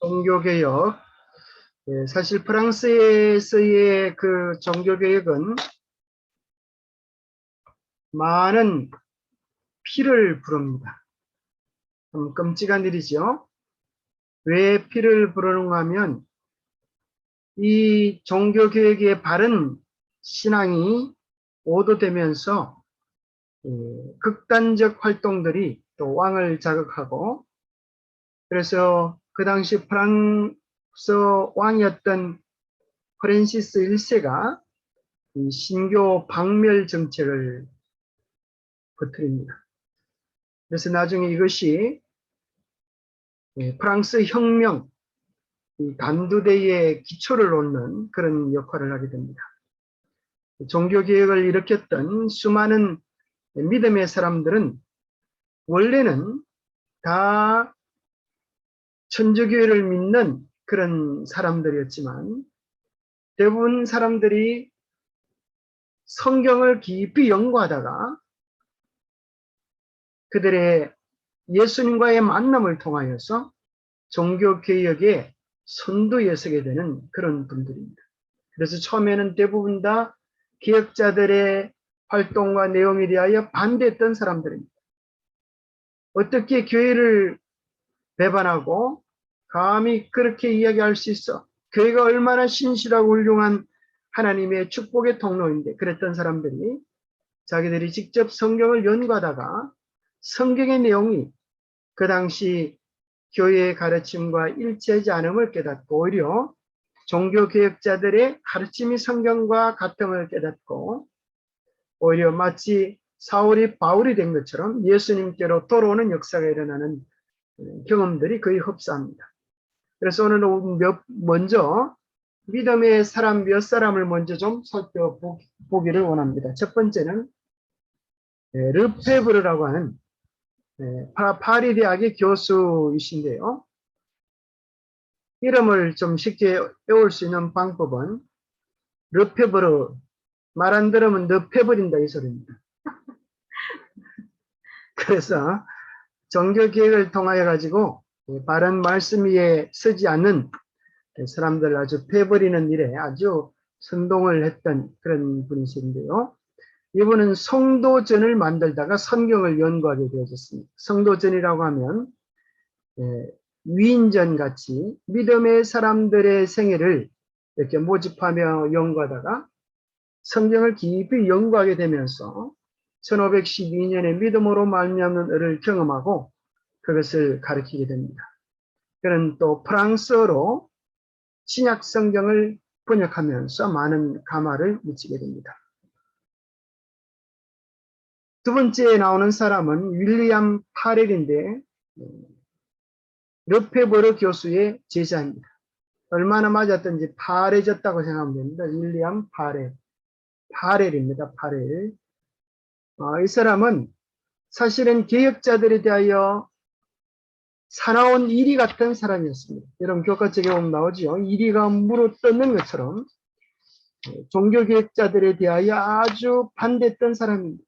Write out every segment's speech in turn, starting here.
종교개혁. 사실 프랑스에서의 그 종교개혁은 많은 피를 부릅니다. 좀 끔찍한 일이죠. 왜 피를 부르는가 하면 이 종교개혁의 바른 신앙이 오도되면서 극단적 활동들이 또 왕을 자극하고, 그래서 그 당시 프랑스 왕이었던 프란시스 1세가 신교 박멸 정책을 퍼뜨립니다. 그래서 나중에 이것이 프랑스 혁명, 간두대의 기초를 놓는 그런 역할을 하게 됩니다. 종교개혁을 일으켰던 수많은 믿음의 사람들은 원래는 다 천주교를 믿는 그런 사람들이었지만, 대부분 사람들이 성경을 깊이 연구하다가 그들의 예수님과의 만남을 통하여서 종교개혁의 선두에 서게 되는 그런 분들입니다. 그래서 처음에는 대부분 다 개혁자들의 활동과 내용에 대하여 반대했던 사람들입니다. 어떻게 교회를 배반하고 감히 그렇게 이야기할 수 있어? 교회가 얼마나 신실하고 훌륭한 하나님의 축복의 통로인데, 그랬던 사람들이 자기들이 직접 성경을 연구하다가 성경의 내용이 그 당시 교회의 가르침과 일치하지 않음을 깨닫고, 오히려 종교개혁자들의 가르침이 성경과 같음을 깨닫고, 오히려 마치 사울이 바울이 된 것처럼 예수님께로 돌아오는 역사가 일어나는 경험들이 거의 흡사합니다. 그래서 오늘 먼저 믿음의 사람 몇 사람을 먼저 좀 살펴보기를 원합니다. 첫 번째는 르페브르라고 하는 파리 대학의 교수이신데요. 이름을 좀 쉽게 외울 수 있는 방법은 르페브르, 말 안 들으면 너 패버린다 이 소리입니다. 그래서 종교개혁을 통하여 가지고 바른 말씀 위에 서지 않는 사람들 아주 패버리는 일에 아주 선동을 했던 그런 분이신데요. 이분은 성도전을 만들다가 성경을 연구하게 되어졌습니다. 성도전이라고 하면 위인전 같이 믿음의 사람들의 생애를 이렇게 모집하며 연구하다가 성경을 깊이 연구하게 되면서 1512년에 믿음으로 말미암는 을을 경험하고 그것을 가르치게 됩니다. 그는 또 프랑스어로 신약 성경을 번역하면서 많은 감화를 미치게 됩니다. 두 번째에 나오는 사람은 윌리엄 파렐인데 르페브르 교수의 제자입니다. 얼마나 맞았든지 파래졌다고 생각하면 됩니다. 윌리엄 파렐입니다. 파렐. 이 사람은 사실은 개혁자들에 대하여 사나운 이리 같은 사람이었습니다. 여러분 교과책에 보면 나오죠. 이리가 물어뜯는 것처럼 종교개혁자들에 대하여 아주 반대했던 사람입니다.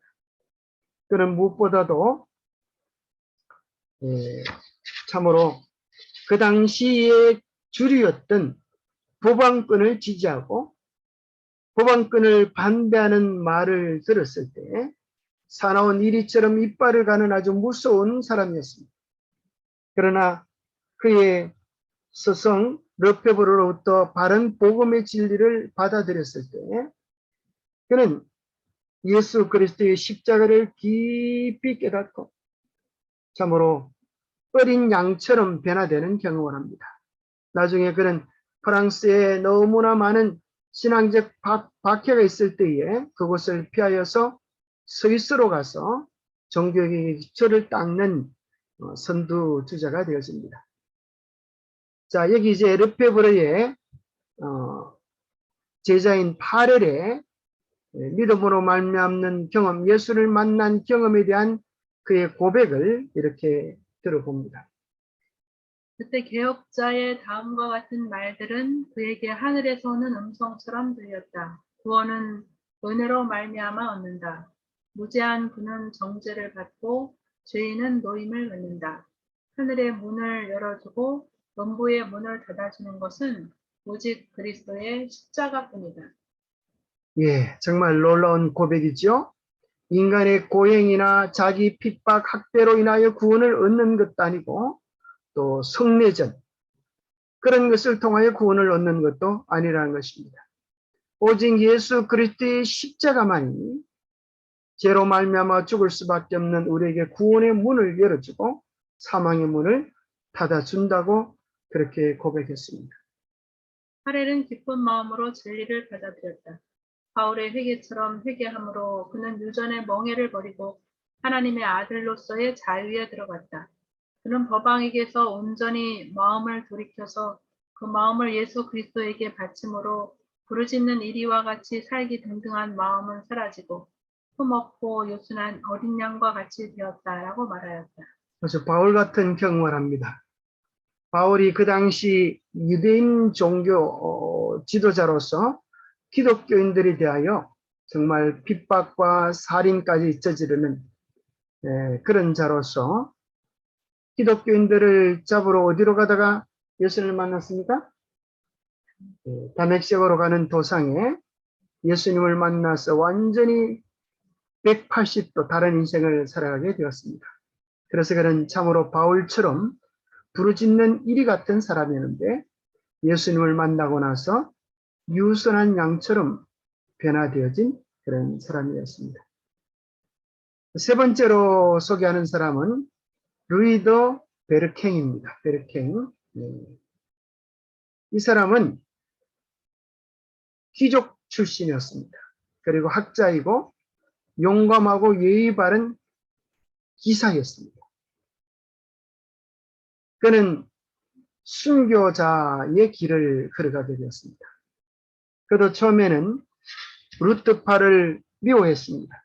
그는 무엇보다도 참으로 그 당시의 주류였던 법왕권을 지지하고 법왕권을 반대하는 말을 들었을 때 사나운 이리처럼 이빨을 가는 아주 무서운 사람이었습니다. 그러나 그의 스승 르페브르로부터 바른 복음의 진리를 받아들였을 때 그는 예수 그리스도의 십자가를 깊이 깨닫고 참으로 어린 양처럼 변화되는 경험을 합니다. 나중에 그는 프랑스에 너무나 많은 신앙적 박해가 있을 때에 그곳을 피하여서 스위스로 가서 종교개혁의 기초를 닦는 선두주자가 되었습니다. 자, 여기 이제 르페브르의 제자인 파렐의 믿음으로 말미암는 경험, 예수를 만난 경험에 대한 그의 고백을 이렇게 들어봅니다. 그때 개혁자의 다음과 같은 말들은 그에게 하늘에서 오는 음성처럼 들렸다. 구원은 은혜로 말미암아 얻는다. 무죄한 그는 정죄를 받고 죄인은 노임을 받는다. 하늘의 문을 열어주고 논부의 문을 닫아주는 것은 오직 그리스도의 십자가뿐이다. 예, 정말 놀라운 고백이죠. 인간의 고행이나 자기 핍박, 학대로 인하여 구원을 얻는 것도 아니고 또 성례전 그런 것을 통하여 구원을 얻는 것도 아니라는 것입니다. 오직 예수 그리스도의 십자가만이 죄로 말미암아 죽을 수밖에 없는 우리에게 구원의 문을 열어주고 사망의 문을 닫아준다고 그렇게 고백했습니다. 하렐은 기쁜 마음으로 진리를 받아들였다. 바울의 회개처럼 회개함으로 그는 유전의 멍해를 버리고 하나님의 아들로서의 자유에 들어갔다. 그는 법왕에게서 온전히 마음을 돌이켜서 그 마음을 예수 그리스도에게 바침으로 부르짖는 이리와 같이 살기 등등한 마음은 사라지고 품없고 요순한 어린 양과 같이 되었다라고 말하였다. 그래서 바울 같은 경험을 합니다. 바울이 그 당시 유대인 종교 지도자로서 기독교인들에 대하여 정말 핍박과 살인까지 저지르는 그런 자로서 기독교인들을 잡으러 어디로 가다가 예수님을 만났습니까? 다메섹으로 가는 도상에 예수님을 만나서 완전히 180도 다른 인생을 살아가게 되었습니다. 그래서 그는 참으로 바울처럼 부르짖는 이리 같은 사람이었는데 예수님을 만나고 나서 유선한 양처럼 변화되어진 그런 사람이었습니다. 세 번째로 소개하는 사람은 루이더 베르캥입니다. 베르캥. 이 사람은 귀족 출신이었습니다. 그리고 학자이고 용감하고 예의 바른 기사였습니다. 그는 순교자의 길을 걸어가게 되었습니다. 그도 처음에는 루트파를 미워했습니다.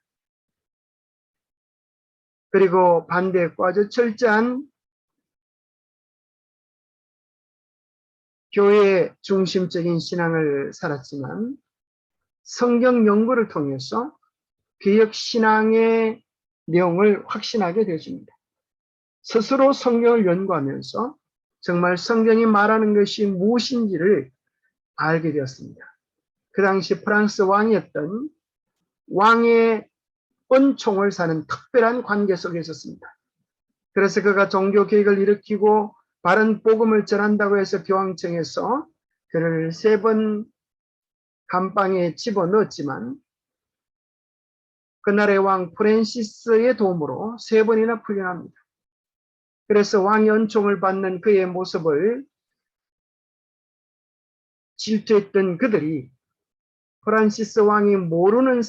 그리고 반대했고 아주 철저한 교회 중심적인 신앙을 살았지만 성경 연구를 통해서 개혁 신앙의 내용을 확신하게 되어집니다. 스스로 성경을 연구하면서 정말 성경이 말하는 것이 무엇인지를 알게 되었습니다. 그 당시 프랑스 왕이었던 왕의 은총을 사는 특별한 관계 속에 있었습니다. 그래서 그가 종교 개혁을 일으키고 바른 복음을 전한다고 해서 교황청에서 그를 3번 감방에 집어넣었지만 그날의 왕 프란시스의 도움으로 3번이나 풀려납니다. 그래서 왕의 은총을 받는 그의 모습을 질투했던 그들이 프란시스 왕이 모르는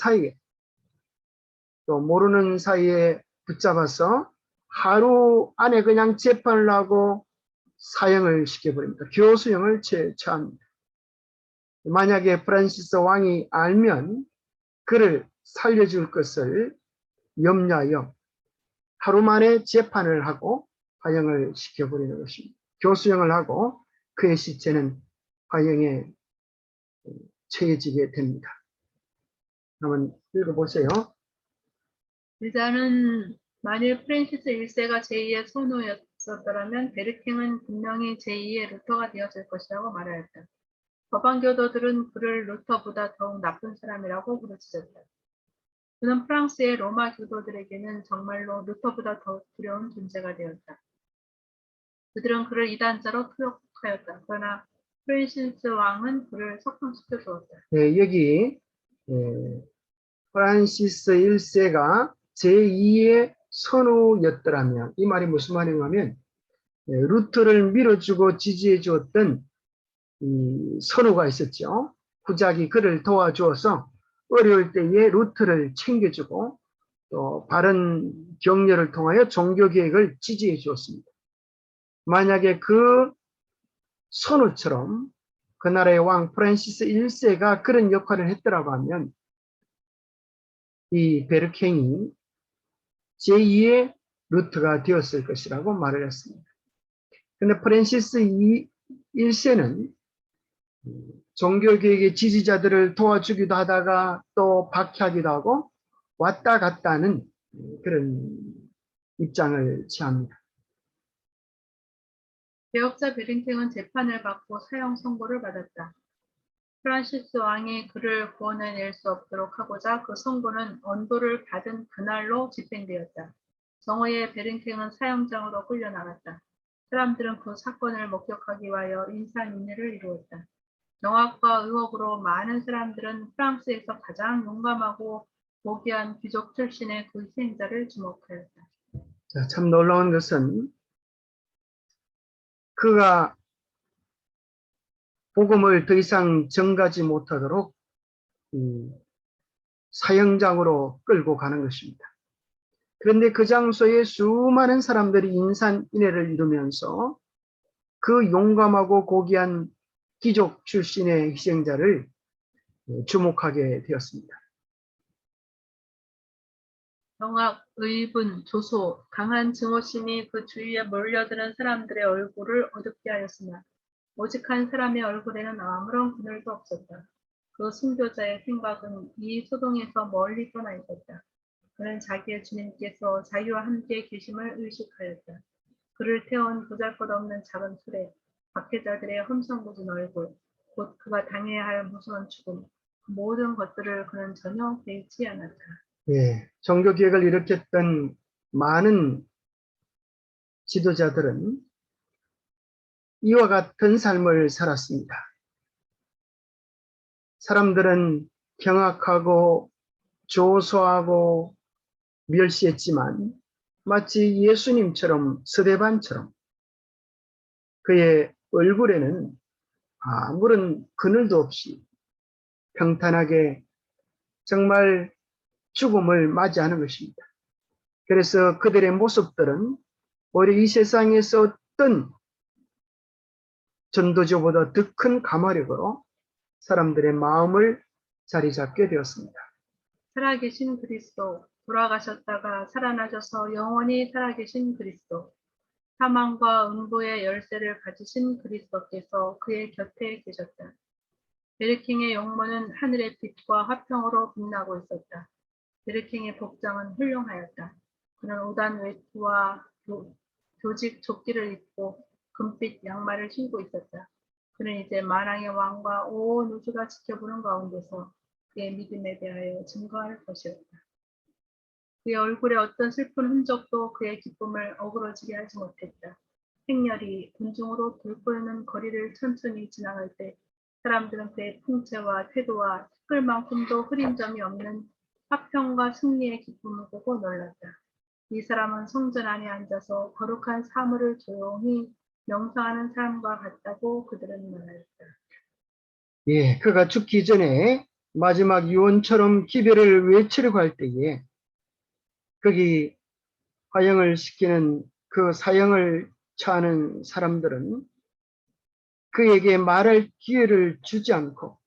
사이에 붙잡아서 하루 안에 그냥 재판을 하고 사형을 시켜버립니다. 교수형을 처합니다. 만약에 프란시스 왕이 알면 그를 살려줄 것을 염려하여 하루 만에 재판을 하고 화형을 시켜버리는 것입니다. 교수형을 하고 그의 시체는 화형에 처해지게 됩니다. 한번 읽어보세요. 일단은 만일 프란시스 1세가 제2의 선우였었더라면 베르킹은 분명히 제2의 루터가 되었을 것이라고 말하였다. 법안교도들은 그를 루터보다 더욱 나쁜 사람이라고 부르짖었다. 그는 프랑스의 로마 교도들에게는 정말로 루터보다 더 두려운 존재가 되었다. 그들은 그를 이단자로 투옥하였다. 그러나 프란시스 왕은 그를 석방시켜 주었다. 여기 프란시스 1세가 제2의 선우였더라면 이 말이 무슨 말인가면 루터를 밀어주고 지지해 주었던 이 선우가 있었죠. 구작이 그를 도와주어서 어려울 때에 루터를 챙겨주고 또 바른 격려를 통하여 종교개혁을 지지해 주었습니다. 만약에 그 선우처럼 그 나라의 왕 프란시스 1세가 그런 역할을 했더라고 하면 이 베르캥이 제2의 루터가 되었을 것이라고 말을 했습니다. 그런데 프란시스 1세는 종교개혁의 지지자들을 도와주기도 하다가 또 박해하기도 하고 왔다 갔다 하는 그런 입장을 취합니다. 개혁자 베링탱은 재판을 받고 사형 선고를 받았다. 프란시스 왕이 그를 구원해낼 수 없도록 하고자 그 선고는 언도를 받은 그날로 집행되었다. 정오에 베링탱은 사형장으로 끌려나갔다. 사람들은 그 사건을 목격하기 위하여 인산인해를 이루었다. 정확과 의혹으로 많은 사람들은 프랑스에서 가장 용감하고 고귀한 귀족 출신의 그 희생자를 주목하였다. 자, 참 놀라운 것은 그가 복음을 더 이상 전가지 못하도록 사형장으로 끌고 가는 것입니다. 그런데 그 장소에 수많은 사람들이 인산인해를 이루면서 그 용감하고 고귀한 귀족 출신의 희생자를 주목하게 되었습니다. 정악, 의분, 조소, 강한 증오심이 그 주위에 몰려드는 사람들의 얼굴을 어둡게 하였으나 오직 한 사람의 얼굴에는 아무런 그늘도 없었다. 그 순교자의 생각은 이 소동에서 멀리 떠나 있었다. 그는 자기의 주님께서 자기와 함께 계심을 의식하였다. 그를 태운 보잘것없는 작은 수레, 박해자들의 험성궂은 얼굴, 곧 그가 당해야 할 무서운 죽음, 그 모든 것들을 그는 전혀 개의치 않았다. 예, 종교개혁을 일으켰던 많은 지도자들은 이와 같은 삶을 살았습니다. 사람들은 경악하고 조소하고 멸시했지만 마치 예수님처럼 스데반처럼 그의 얼굴에는 아무런 그늘도 없이 평탄하게 정말 죽음을 맞이하는 것입니다. 그래서 그들의 모습들은 오히려 이 세상에서 어떤 전도자보다 더 큰 가마력으로 사람들의 마음을 자리 잡게 되었습니다. 살아계신 그리스도, 돌아가셨다가 살아나셔서 영원히 살아계신 그리스도, 사망과 음부의 열쇠를 가지신 그리스도께서 그의 곁에 계셨다. 베르킹의 용모는 하늘의 빛과 화평으로 빛나고 있었다. 베르킹의 복장은 훌륭하였다. 그는 우단 외투와 조직 조끼를 입고 금빛 양말을 신고 있었다. 그는 이제 만왕의 왕과 온 우주가 지켜보는 가운데서 그의 믿음에 대하여 증거할 것이었다. 그의 얼굴에 어떤 슬픈 흔적도 그의 기쁨을 어그러지게 하지 못했다. 행렬이 군중으로 돌보이는 거리를 천천히 지나갈 때 사람들은 그의 풍채와 태도와 티끌만큼도 흐린 점이 없는 화평과 승리의 기쁨을 보고 놀랐다. 이 사람은 성전 안에 앉아서 거룩한 사물을 조용히 명상하는 사람과 같다고 그들은 말하였다. 예, 그가 죽기 전에 마지막 유언처럼 기별을 외치려고 할 때에 거기 화형을 시키는 그 사형을 처하는 사람들은 그에게 말할 기회를 주지 않고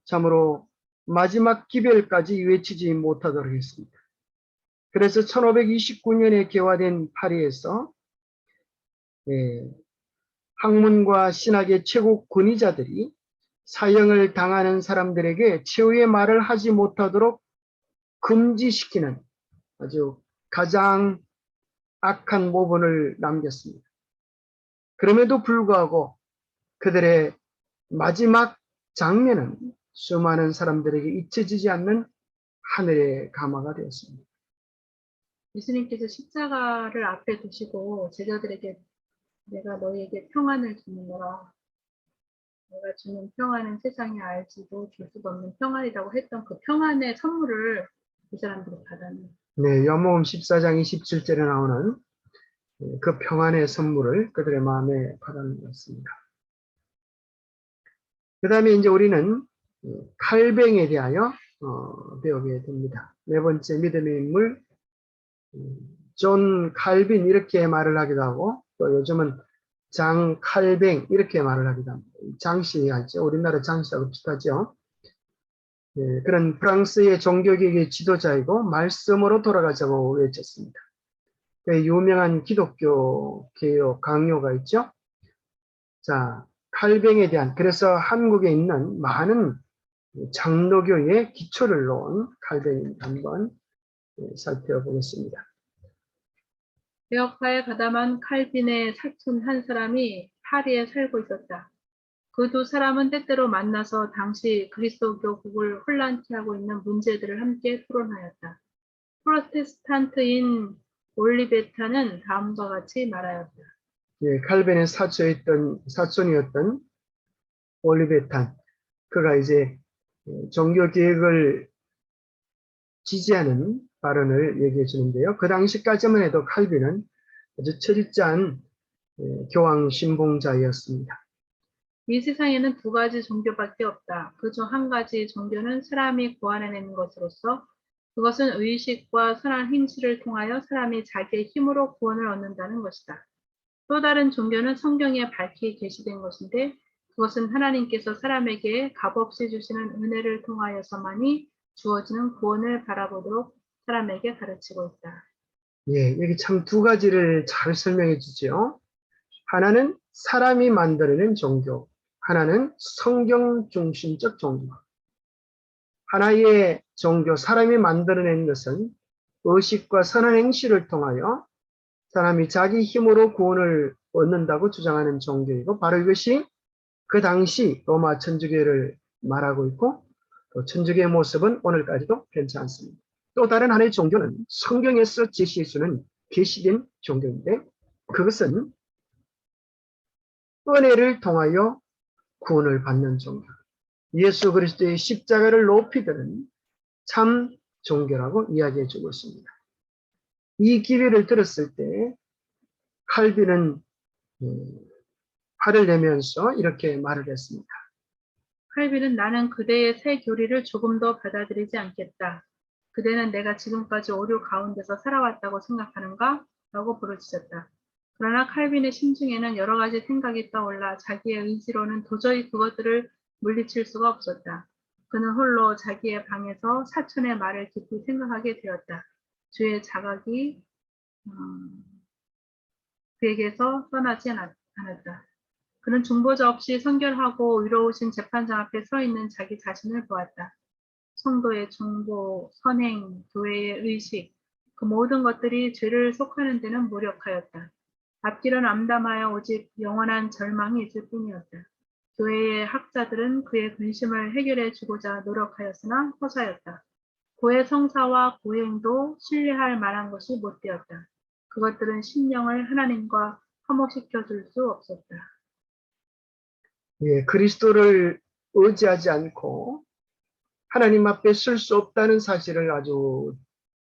참으로 마지막 기별까지 외치지 못하도록 했습니다. 그래서 1529년에 개화된 파리에서 학문과 신학의 최고 권위자들이 사형을 당하는 사람들에게 최후의 말을 하지 못하도록 금지시키는 아주 가장 악한 모본을 남겼습니다. 그럼에도 불구하고 그들의 마지막 장면은 수많은 사람들에게 잊혀지지 않는 하늘의 가마가 되었습니다. 예수님께서 십자가를 앞에 두시고 제자들에게 내가 너희에게 평안을 주노라. 내가 주는 평안은 세상이 알지도 줄 수도 없는 평안이라고 했던 그 평안의 선물을 이 사람들이 받았네요. 네, 요한복음 14장 27절에 나오는 그 평안의 선물을 그들의 마음에 받은 것입니다. 그 다음에 이제 우리는 칼뱅에 대하여 배우게 됩니다. 네 번째 믿음의 인물 존 칼빈 이렇게 말을 하기도 하고 또 요즘은 장 칼뱅 이렇게 말을 하기도 합니다. 장씨 하죠. 우리나라 장씨하고 비슷하죠. 네, 그런 프랑스의 종교개혁의 지도자이고 말씀으로 돌아가자고 외쳤습니다. 그 유명한 기독교 개혁 강요가 있죠. 자, 칼뱅에 대한 그래서 한국에 있는 많은 장로교의 기초를 놓은 칼뱅 한번 살펴보겠습니다. 개혁파에 가담한 칼빈의 사촌 한 사람이 파리에 살고 있었다. 그 두 사람은 때때로 만나서 당시 그리스도 교국을 혼란케 하고 있는 문제들을 함께 토론하였다. 프로테스탄트인 올리베타는 다음과 같이 말하였다. 예, 칼빈의 사촌이었던 올리베탄, 그가 이제 종교 개혁을 지지하는 발언을 얘기해 주는데요. 그 당시까지만 해도 칼빈은 아주 철저한 교황 신봉자였습니다. 이 세상에는 두 가지 종교밖에 없다. 그중 한 가지 종교는 사람이 고안해낸 것으로서 그것은 의식과 선한 행실을 통하여 사람이 자기의 힘으로 구원을 얻는다는 것이다. 또 다른 종교는 성경에 밝히 게시된 것인데 그것은 하나님께서 사람에게 값없이 주시는 은혜를 통하여서만이 주어지는 구원을 바라보도록 사람에게 가르치고 있다. 예, 여기 참 두 가지를 잘 설명해 주죠. 하나는 사람이 만들어낸 종교, 하나는 성경 중심적 종교. 하나의 종교, 사람이 만들어낸 것은 의식과 선한 행실을 통하여 사람이 자기 힘으로 구원을 얻는다고 주장하는 종교이고, 바로 이것이 그 당시 로마 천주교를 말하고 있고, 또 천주교의 모습은 오늘까지도 변치 않습니다. 또 다른 하나의 종교는 성경에서 제시해 주는 계시된 종교인데, 그것은 은혜를 통하여 구원을 받는 종교, 예수 그리스도의 십자가를 높이 드는 참 종교라고 이야기해 주고 있습니다. 이 기회를 들었을 때 칼빈은 화를 내면서 이렇게 말을 했습니다. 칼빈은 나는 그대의 새 교리를 조금 더 받아들이지 않겠다. 그대는 내가 지금까지 오류 가운데서 살아왔다고 생각하는가? 라고 부르짖었다. 그러나 칼빈의 심중에는 여러 가지 생각이 떠올라 자기의 의지로는 도저히 그것들을 물리칠 수가 없었다. 그는 홀로 자기의 방에서 사촌의 말을 깊이 생각하게 되었다. 주의 자각이 그에게서 떠나지 않았다. 그는 중보자 없이 선결하고 위로우신 재판장 앞에 서 있는 자기 자신을 보았다. 성도의 중보, 선행, 교회의 의식, 그 모든 것들이 죄를 속하는 데는 무력하였다. 앞길은 암담하여 오직 영원한 절망이 있을 뿐이었다. 교회의 학자들은 그의 근심을 해결해 주고자 노력하였으나 허사였다. 그의 성사와 고행도 신뢰할 만한 것이 못 되었다. 그것들은 심령을 하나님과 화목시켜 줄 수 없었다. 예, 그리스도를 의지하지 않고 하나님 앞에 설 수 없다는 사실을 아주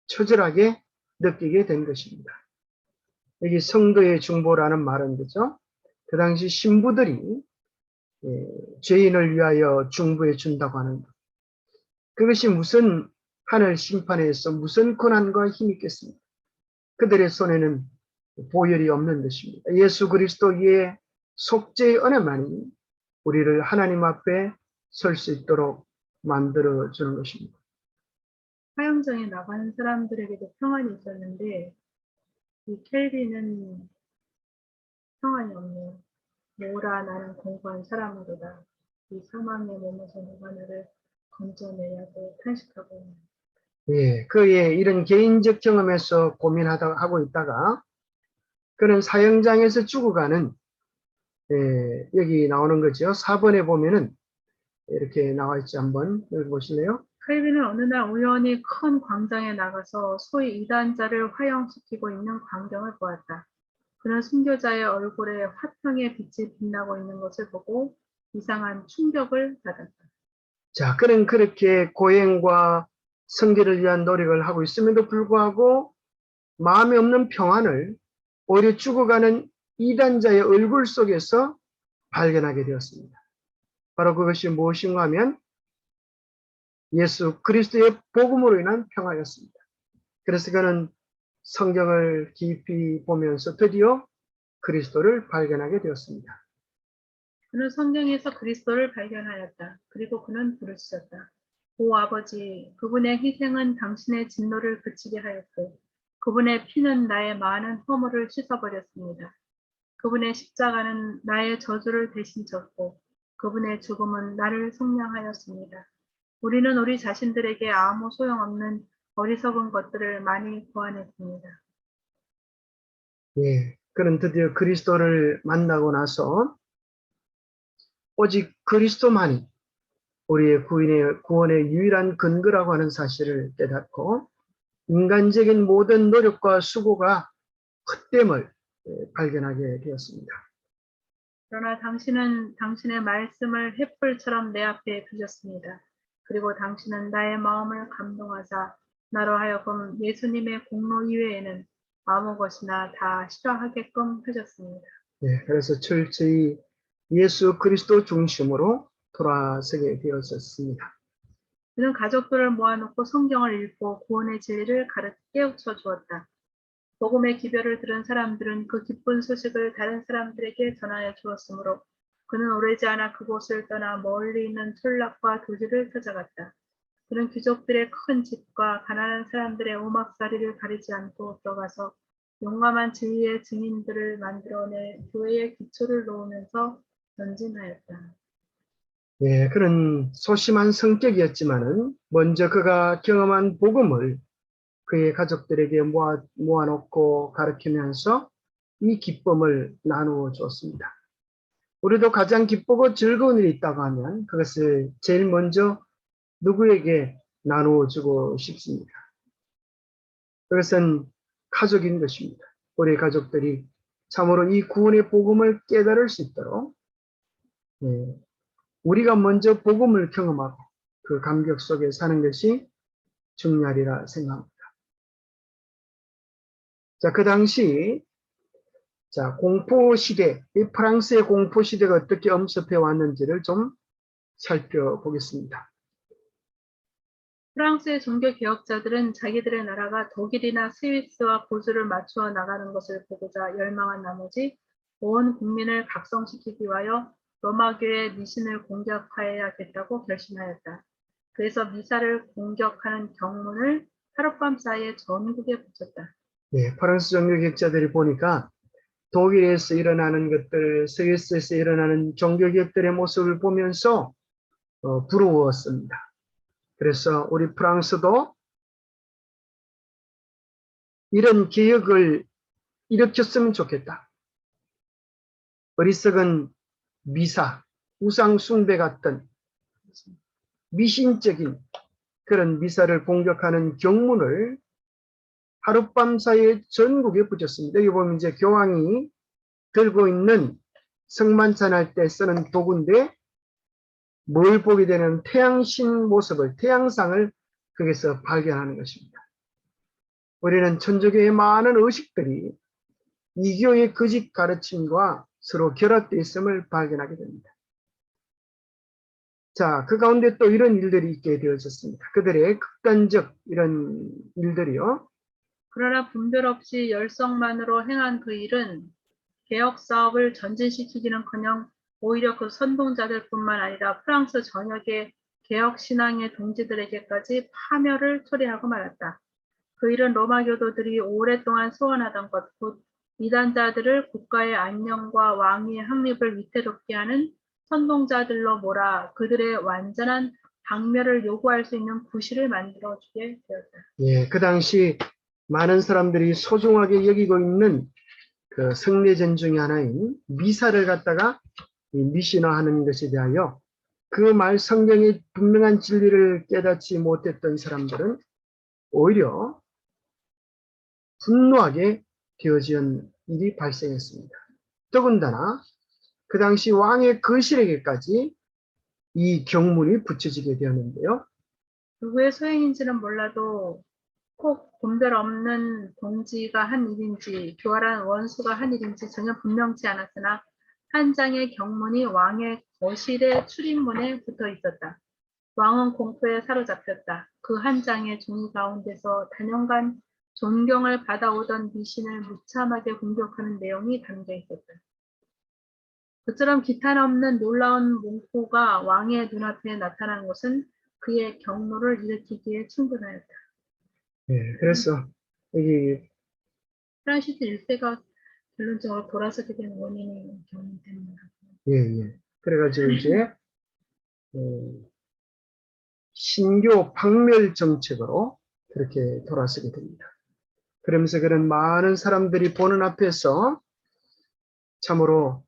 처절하게 느끼게 된 것입니다. 여기 성도의 중보라는 말은 그죠? 그 당시 신부들이 죄인을 위하여 중보해 준다고 하는 것. 그것이 무슨 하늘 심판에서 무슨 권한과 힘이 있겠습니까? 그들의 손에는 보혈이 없는 것입니다. 예수 그리스도의 속죄의 은혜만이 우리를 하나님 앞에 설 수 있도록 만들어 주는 것입니다. 화영장에 나가는 사람들에게도 평안이 있었는데 이 켈빈은 평안이 없네요. 뭐라 나는 공부한 사람으로다. 이 사망의 몸에서 누가 나를 건져내냐고 탄식하고 예, 그의 이런 개인적 경험에서 고민하고 있다가 그는 사형장에서 죽어가는 여기 나오는 거죠. 4번에 보면은 이렇게 나와 있지. 한번 여기 보실래요? 칼빈은 어느 날 우연히 큰 광장에 나가서 소위 이단자를 화형시키고 있는 광경을 보았다. 그는 순교자의 얼굴에 화평의 빛이 빛나고 있는 것을 보고 이상한 충격을 받았다. 자, 그는 그렇게 고행과 성결을 위한 노력을 하고 있음에도 불구하고 마음에 없는 평안을 오히려 죽어가는 이단자의 얼굴 속에서 발견하게 되었습니다. 바로 그것이 무엇인가 하면 예수 그리스도의 복음으로 인한 평화였습니다. 그래서 그는 성경을 깊이 보면서 드디어 그리스도를 발견하게 되었습니다. 그는 성경에서 그리스도를 발견하였다. 그리고 그는 부르짖었다. 오 아버지, 그분의 희생은 당신의 진노를 그치게 하였고 그분의 피는 나의 많은 허물을 씻어버렸습니다. 그분의 십자가는 나의 저주를 대신 졌고 그분의 죽음은 나를 속량하였습니다. 우리는 우리 자신들에게 아무 소용없는 어리석은 것들을 많이 고안했습니다. 예, 그는 드디어 그리스도를 만나고 나서 오직 그리스도만이 우리의 구원의 유일한 근거라고 하는 사실을 깨닫고 인간적인 모든 노력과 수고가 헛됨을 발견하게 되었습니다. 그러나 당신은 당신의 말씀을 횃불처럼 내 앞에 두셨습니다. 그리고 당신은 나의 마음을 감동하사 나로 하여금 예수님의 공로 이외에는 아무 것이나 다 싫어하게끔 하셨습니다. 예, 그래서 철저히 예수 그리스도 중심으로 돌아서게 되었습니다. 그는 가족들을 모아놓고 성경을 읽고 구원의 진리를 깨우쳐 주었다. 복음의 기별을 들은 사람들은 그 기쁜 소식을 다른 사람들에게 전하여 주었으므로 그는 오래지 않아 그곳을 떠나 멀리 있는 촌락과 도시를 찾아갔다. 그는 귀족들의 큰 집과 가난한 사람들의 오막살이를 가리지 않고 들어가서 용감한 진리의 증인들을 만들어내 교회의 기초를 놓으면서 전진하였다. 예, 그런 소심한 성격이었지만은 먼저 그가 경험한 복음을 그의 가족들에게 모아놓고 가르치면서 이 기쁨을 나누어 줬습니다. 우리도 가장 기쁘고 즐거운 일이 있다고 하면 그것을 제일 먼저 누구에게 나누어 주고 싶습니다. 그것은 가족인 것입니다. 우리 가족들이 참으로 이 구원의 복음을 깨달을 수 있도록 우리가 먼저 복음을 경험하고 그 감격 속에 사는 것이 중요하리라 생각합니다. 자, 그 당시 공포 시대, 이 프랑스의 공포 시대가 어떻게 엄습해 왔는지를 좀 살펴보겠습니다. 프랑스의 종교 개혁자들은 자기들의 나라가 독일이나 스위스와 고수를 맞추어 나가는 것을 보고자 열망한 나머지 온 국민을 각성시키기 위하여 로마교의 미신을 공격하여야겠다고 결심하였다. 그래서 미사를 공격하는 경문을 하룻밤 사이에 전국에 붙였다. 네, 프랑스 종교개혁자들이 보니까 독일에서 일어나는 것들, 스위스에서 일어나는 종교개혁들의 모습을 보면서 부러웠습니다. 그래서 우리 프랑스도 이런 개혁을 일으켰으면 좋겠다. 어리석은 미사, 우상 숭배 같은 미신적인 그런 미사를 공격하는 경문을 하룻밤 사이에 전국에 붙였습니다. 여기 보면 이제 교황이 들고 있는 성만찬할 때 쓰는 도구인데 뭘 보게 되는 태양신 모습을, 태양상을 거기서 발견하는 것입니다. 우리는 천주교의 많은 의식들이 이교의 거짓 가르침과 서로 결합되어 있음을 발견하게 됩니다. 자, 그 가운데 또 이런 일들이 있게 되어졌습니다. 그들의 극단적 이런 일들이요. 그러나 분별 없이 열성만으로 행한 그 일은 개혁 사업을 전진시키기는커녕 오히려 그 선동자들뿐만 아니라 프랑스 전역의 개혁 신앙의 동지들에게까지 파멸을 초래하고 말았다. 그 일은 로마 교도들이 오랫동안 소원하던 것, 곧 이단자들을 국가의 안녕과 왕위의 확립을 위태롭게 하는 선동자들로 몰아 그들의 완전한 박멸을 요구할 수 있는 구실을 만들어주게 되었다. 예, 그 당시 많은 사람들이 소중하게 여기고 있는 그 성례전 중에 하나인 미사를 갖다가 미신화하는 것에 대하여 그 말 성경의 분명한 진리를 깨닫지 못했던 사람들은 오히려 분노하게 되어진 일이 발생했습니다. 더군다나 그 당시 왕의 거실에게까지 이 경문이 붙여지게 되었는데요. 누구의 소행인지는 몰라도 꼭 분별 없는 동지가 한 일인지 교활한 원수가 한 일인지 전혀 분명치 않았으나 한 장의 경문이 왕의 거실의 출입문에 붙어 있었다. 왕은 공포에 사로잡혔다. 그 한 장의 종이 가운데서 단연간 존경을 받아오던 미신을 무참하게 공격하는 내용이 담겨 있었다. 그처럼 기탄 없는 놀라운 문구가 왕의 눈앞에 나타난 것은 그의 경로를 일으키기에 충분하였다. 예, 그래서 여기 프란시스 1세가 결론적으로 돌아서게 된 원인이 경험 때문이라고. 예. 그래가지고 이제 신교 박멸 정책으로 그렇게 돌아서게 됩니다. 그러면서 그런 많은 사람들이 보는 앞에서 참으로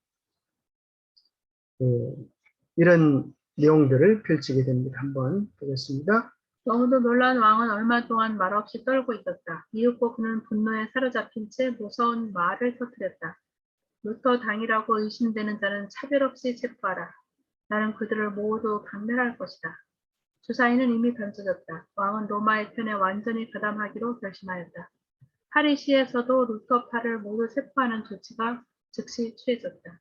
이런 내용들을 펼치게 됩니다. 한번 보겠습니다. 너무도 놀란 왕은 얼마 동안 말없이 떨고 있었다. 이윽고 그는 분노에 사로잡힌 채 무서운 말을 터뜨렸다. 루터 당이라고 의심되는 자는 차별 없이 체포하라. 나는 그들을 모두 박멸할 것이다. 주사위는 이미 던져졌다. 왕은 로마의 편에 완전히 가담하기로 결심하였다. 파리시에서도 루터파를 모두 체포하는 조치가 즉시 취해졌다.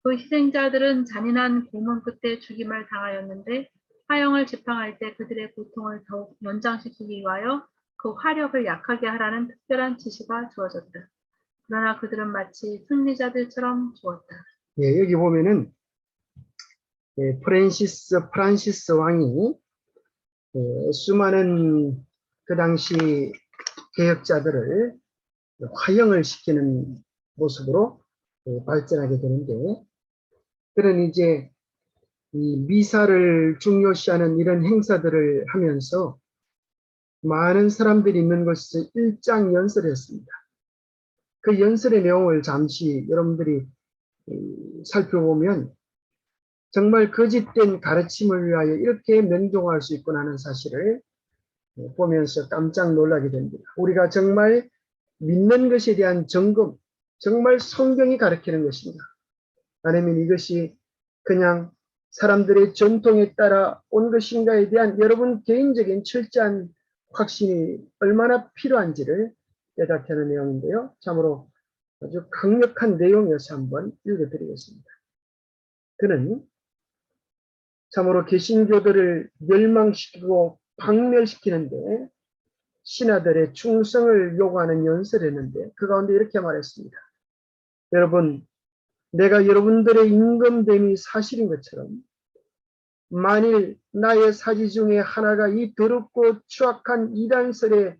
그 희생자들은 잔인한 고문 끝에 죽임을 당하였는데 화형을 지팡할 때 그들의 고통을 더욱 연장시키기 위하여 그 화력을 약하게 하라는 특별한 지시가 주어졌다. 그러나 그들은 마치 승리자들처럼 죽었다. 예, 여기 보면은 프란시스 왕이 수많은 그 당시 개혁자들을 화형을 시키는 모습으로 발전하게 되는데, 그런 이제 이 미사를 중요시하는 이런 행사들을 하면서 많은 사람들이 있는 곳에서 일장 연설했습니다. 그 연설의 내용을 잠시 여러분들이 살펴보면 정말 거짓된 가르침을 위하여 이렇게 맹종할 수 있구나 하는 사실을 보면서 깜짝 놀라게 됩니다. 우리가 정말 믿는 것에 대한 점검, 정말 성경이 가르치는 것입니다. 아니면 이것이 그냥 사람들의 전통에 따라 온 것인가에 대한 여러분 개인적인 철저한 확신이 얼마나 필요한지를 깨닫게 하는 내용인데요. 참으로 아주 강력한 내용이어서 한번 읽어드리겠습니다. 그는 참으로 개신교들을 멸망시키고 박멸시키는데 신하들의 충성을 요구하는 연설을 했는데 그 가운데 이렇게 말했습니다. 여러분, 내가 여러분들의 임금됨이 사실인 것처럼 만일 나의 사지 중에 하나가 이 더럽고 추악한 이단설에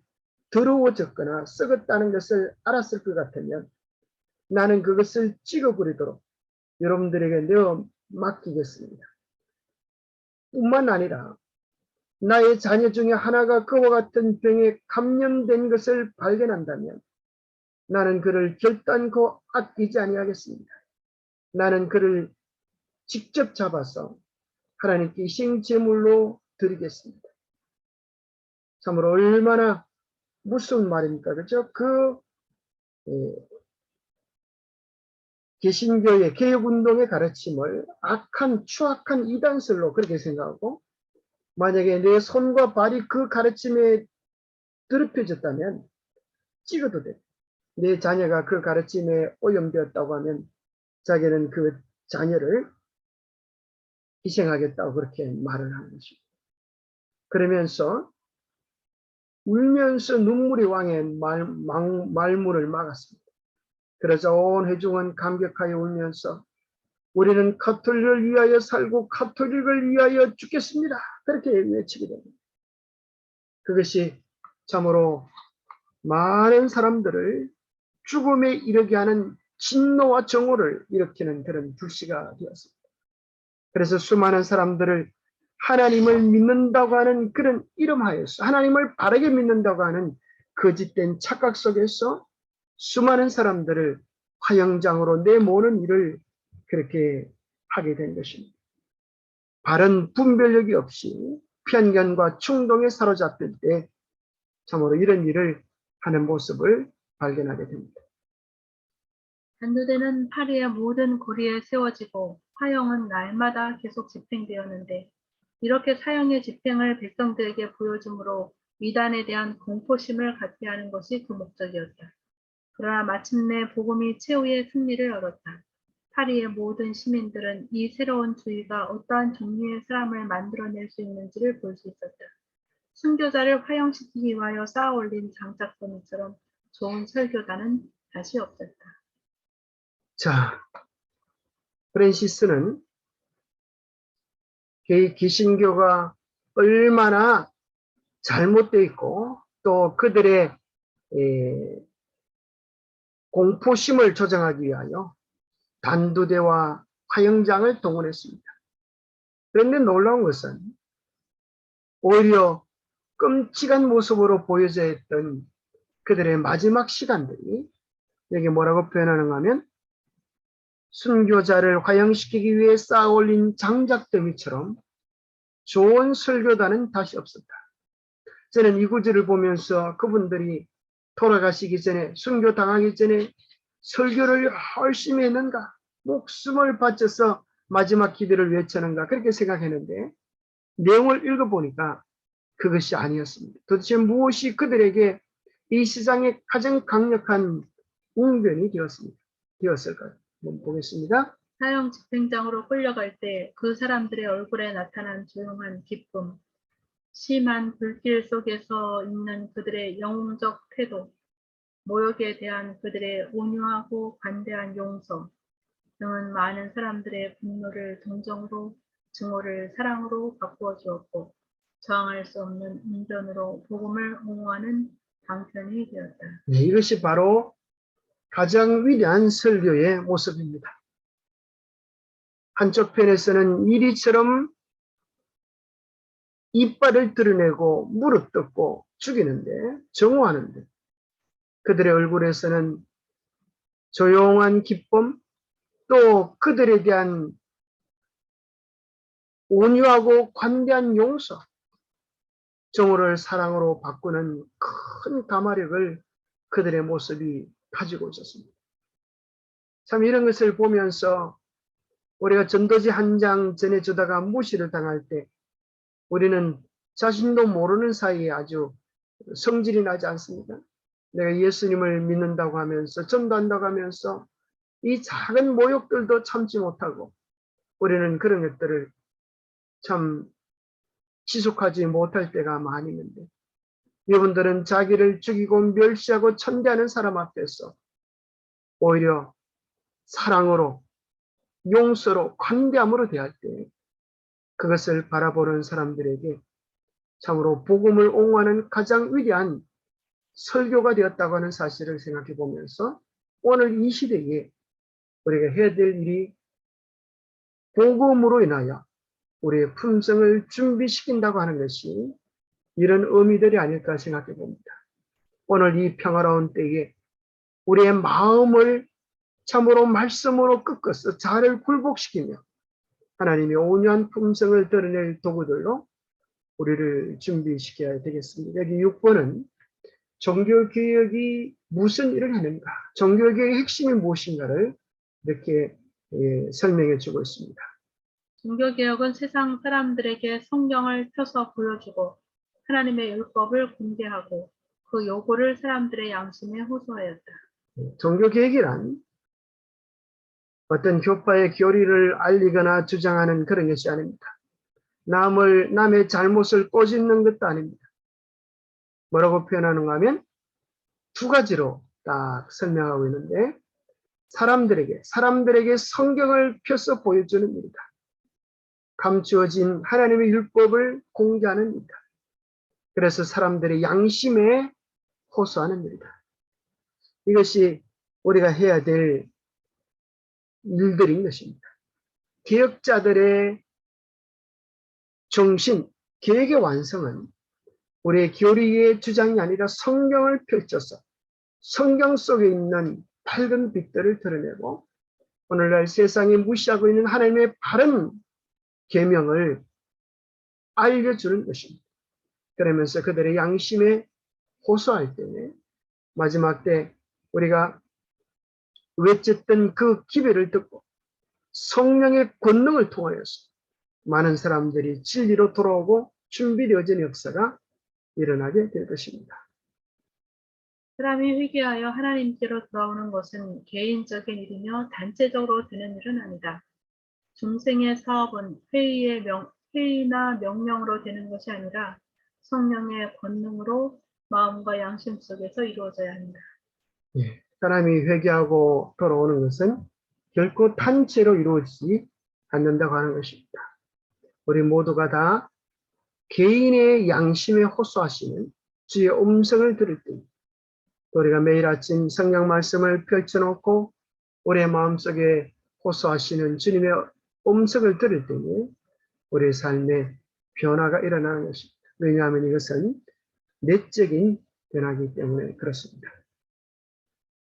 더러워졌거나 썩었다는 것을 알았을 것 같으면 나는 그것을 찍어버리도록 여러분들에게 내어 맡기겠습니다. 뿐만 아니라 나의 자녀 중에 하나가 그와 같은 병에 감염된 것을 발견한다면 나는 그를 결단코 아끼지 아니하겠습니다. 나는 그를 직접 잡아서 하나님께 희생제물로 드리겠습니다. 참으로 얼마나 무서운 말입니까? 그렇죠? 개신교의 개혁운동의 가르침을 악한 추악한 이단설로 그렇게 생각하고 만약에 내 손과 발이 그 가르침에 더럽혀졌다면 찍어도 돼. 내 자녀가 그 가르침에 오염되었다고 하면 자기는 그 자녀를 희생하겠다고 그렇게 말을 하는 것입니다. 그러면서 울면서 눈물이 왕의 말문을 막았습니다. 그래서 온 회중은 감격하여 울면서 우리는 가톨릭을 위하여 살고 가톨릭을 위하여 죽겠습니다. 그렇게 외치게 됩니다. 그것이 참으로 많은 사람들을 죽음에 이르게 하는 진노와 정오를 일으키는 그런 불씨가 되었습니다. 그래서 수많은 사람들을 하나님을 믿는다고 하는 그런 이름하여서 하나님을 바르게 믿는다고 하는 거짓된 착각 속에서 수많은 사람들을 화형장으로 내모는 일을 그렇게 하게 된 것입니다. 바른 분별력이 없이 편견과 충동에 사로잡힐 때 참으로 이런 일을 하는 모습을 발견하게 됩니다. 단두대는 파리의 모든 거리에 세워지고 화형은 날마다 계속 집행되었는데 이렇게 사형의 집행을 백성들에게 보여줌으로 이단에 대한 공포심을 갖게 하는 것이 그 목적이었다. 그러나 마침내 복음이 최후의 승리를 얻었다. 파리의 모든 시민들은 이 새로운 주의가 어떠한 종류의 사람을 만들어낼 수 있는지를 볼 수 있었다. 순교자를 화형시키기 위하여 쌓아 올린 장작더미처럼 좋은 설교단은 다시 없었다. 자, 프란시스는 개신교가 얼마나 잘못되어 있고 또 그들의 공포심을 조장하기 위하여 단두대와 화형장을 동원했습니다. 그런데 놀라운 것은 오히려 끔찍한 모습으로 보여져야 했던 그들의 마지막 시간들이 여기 뭐라고 표현하는가 하면 순교자를 화형시키기 위해 쌓아 올린 장작더미처럼 좋은 설교단은 다시 없었다. 저는 이 구절을 보면서 그분들이 돌아가시기 전에 순교 당하기 전에 설교를 열심히 했는가, 목숨을 바쳐서 마지막 기도를 외쳤는가 그렇게 생각했는데 내용을 읽어보니까 그것이 아니었습니다. 도대체 무엇이 그들에게 이 세상의 가장 강력한 웅변이 되었을까요? 한번 보겠습니다. 사형 집행장으로 끌려갈 때 그 사람들의 얼굴에 나타난 조용한 기쁨, 심한 불길 속에서 있는 그들의 영웅적 태도, 모욕에 대한 그들의 온유하고 관대한 용서 등은 많은 사람들의 분노를 동정으로, 증오를 사랑으로 바꾸어 주었고 저항할 수 없는 웅변으로 복음을 옹호하는 방편이 되었다. 네, 이것이 바로 가장 위대한 설교의 모습입니다. 한쪽 편에서는 이리처럼 이빨을 드러내고 무릎 뜯고 죽이는데 정오하는데 그들의 얼굴에서는 조용한 기쁨 또 그들에 대한 온유하고 관대한 용서 정오를 사랑으로 바꾸는 큰 가마력을 그들의 모습이 가지고 있었습니다. 참 이런 것을 보면서 우리가 전도지 한 장 전해주다가 무시를 당할 때 우리는 자신도 모르는 사이에 아주 성질이 나지 않습니까? 내가 예수님을 믿는다고 하면서 전도한다고 하면서 이 작은 모욕들도 참지 못하고 우리는 그런 것들을 참 지속하지 못할 때가 많이 있는데 여러분들은 자기를 죽이고 멸시하고 천대하는 사람 앞에서 오히려 사랑으로 용서로 관대함으로 대할 때 그것을 바라보는 사람들에게 참으로 복음을 옹호하는 가장 위대한 설교가 되었다고 하는 사실을 생각해 보면서 오늘 이 시대에 우리가 해야 될 일이 복음으로 인하여 우리의 품성을 준비시킨다고 하는 것이 이런 의미들이 아닐까 생각해 봅니다. 오늘 이 평화로운 때에 우리의 마음을 참으로 말씀으로 꺾어서 자를 굴복시키며 하나님의 온유한 품성을 드러낼 도구들로 우리를 준비시켜야 되겠습니다. 여기 6번은 종교개혁이 무슨 일을 하는가, 종교개혁의 핵심이 무엇인가를 이렇게 설명해 주고 있습니다. 종교개혁은 세상 사람들에게 성경을 펴서 보여주고 하나님의 율법을 공개하고 그 요구를 사람들의 양심에 호소하였다. 종교개혁이란 어떤 교파의 교리를 알리거나 주장하는 그런 것이 아닙니다. 남의 잘못을 꼬집는 것도 아닙니다. 뭐라고 표현하는가 하면 두 가지로 딱 설명하고 있는데 사람들에게 성경을 펴서 보여주는 일이다. 감추어진 하나님의 율법을 공개하는 일이다. 그래서 사람들의 양심에 호소하는 일이다. 이것이 우리가 해야 될 일들인 것입니다. 개혁자들의 정신, 계획의 완성은 우리의 교리의 주장이 아니라 성경을 펼쳐서 성경 속에 있는 밝은 빛들을 드러내고 오늘날 세상에 무시하고 있는 하나님의 바른 계명을 알려주는 것입니다. 그러면서 그들의 양심에 호소할 때에 마지막 때 우리가 외쳤던 그 기별을 듣고 성령의 권능을 통하여서 많은 사람들이 진리로 돌아오고 준비되어진 역사가 일어나게 될 것입니다. 사람이 회개하여 하나님께로 돌아오는 것은 개인적인 일이며 단체적으로 되는 일은 아니다. 중생의 사업은 회의나 명령으로 되는 것이 아니라 성령의 권능으로 마음과 양심 속에서 이루어져야 한다. 사람이 회개하고 돌아오는 것은 결코 단체로 이루어지지 않는다고 하는 것입니다. 우리 모두가 다 개인의 양심에 호소하시는 주의 음성을 들을 때 우리가 매일 아침 성경 말씀을 펼쳐놓고 우리의 마음속에 호소하시는 주님의 음성을 들을 때에 우리의 삶에 변화가 일어나는 것입니다. 왜냐하면 이것은 내적인 변화이기 때문에 그렇습니다.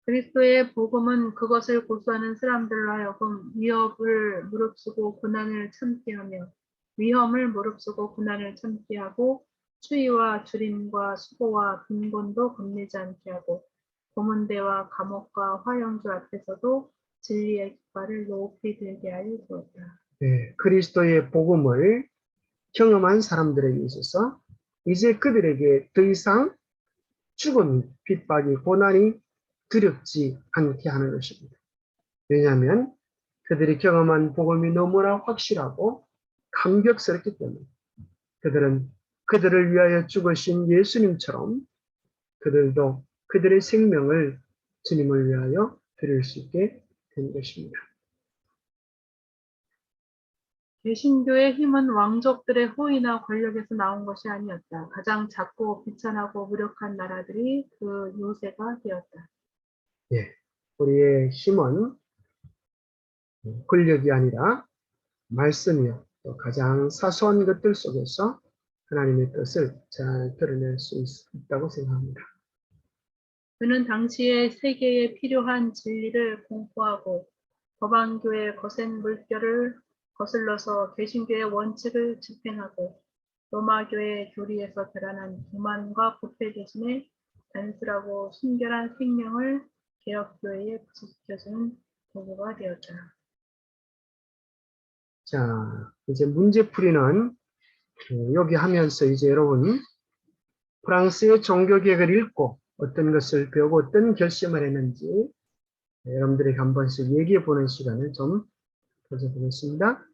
그리스도의 복음은 그것을 고수하는 사람들로 하여금 위협을 무릅쓰고 고난을 참게 하며 위험을 무릅쓰고 고난을 참게 하고 추위와 주림과 수고와 빈곤도 겁내지 않게 하고 고문대와 감옥과 화형주 앞에서도 진리의 깃발을 높이 들게 하여 주었다. 네, 그리스도의 복음을 경험한 사람들에게 있어서 이제 그들에게 더 이상 죽음이, 핍박이, 고난이 두렵지 않게 하는 것입니다. 왜냐하면 그들이 경험한 복음이 너무나 확실하고 감격스럽기 때문에 그들은 그들을 위하여 죽으신 예수님처럼 그들도 그들의 생명을 주님을 위하여 드릴 수 있게 된 것입니다. 개신교의 힘은 왕족들의 호의나 권력에서 나온 것이 아니었다. 가장 작고 비천하고 무력한 나라들이 그 요새가 되었다. 예, 우리의 힘은 권력이 아니라 말씀이요. 또 가장 사소한 것들 속에서 하나님의 뜻을 잘 드러낼 수 있다고 생각합니다. 그는 당시에 세계에 필요한 진리를 공포하고 법안교의 거센 물결을 거슬러서 개신교의 원칙을 집행하고 로마교의 교리에서 드러난 교만과 부패 대신에 단순하고 순결한 생명을 개혁교회에 부식시켜주는 도구가 되었다. 자, 이제 문제풀이는 여기 하면서 이제 여러분 프랑스의 종교개혁을 읽고 어떤 것을 배우고 어떤 결심을 했는지 여러분들에게 한 번씩 얘기해 보는 시간을 좀 가져보겠습니다.